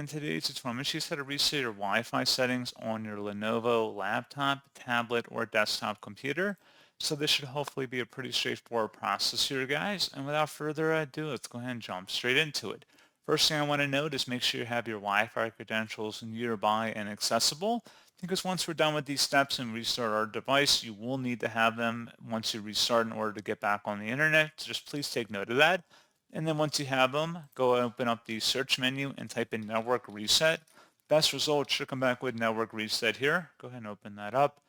In today's tutorial, I'm going to show you how to reset your Wi-Fi settings on your Lenovo laptop, tablet, or desktop computer. So this should hopefully be a pretty straightforward process here, guys. And without further ado, let's go ahead and jump straight into it. First thing I want to note is make sure you have your Wi-Fi credentials nearby and accessible, because once we're done with these steps and restart our device, you will need to have them once you restart in order to get back on the internet. So just please take note of that. And then once you have them, go open up the search menu and type in network reset. Best result should come back with network reset here. Go ahead and open that up.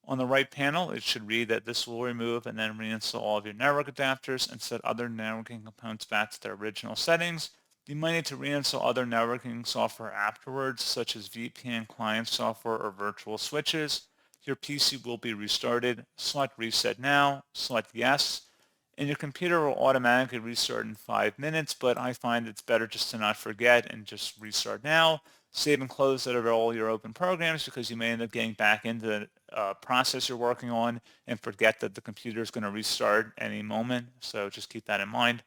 On the right panel, it should read that this will remove and then reinstall all of your network adapters and set other networking components back to their original settings. You might need to reinstall other networking software afterwards, such as VPN client software or virtual switches. Your PC will be restarted. Select reset now, select yes, and your computer will automatically restart in 5 minutes, but I find it's better just to not forget and just restart now. Save and close out of all your open programs because you may end up getting back into the process you're working on and forget that the computer is going to restart any moment. So just keep that in mind.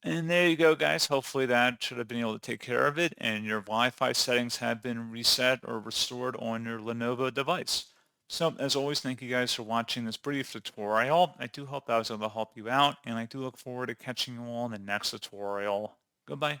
And there you go, guys. Hopefully that should have been able to take care of it, and your Wi-Fi settings have been reset or restored on your Lenovo device. So as always, thank you guys for watching this brief tutorial. I do hope I was able to help you out, and I do look forward to catching you all in the next tutorial. Goodbye.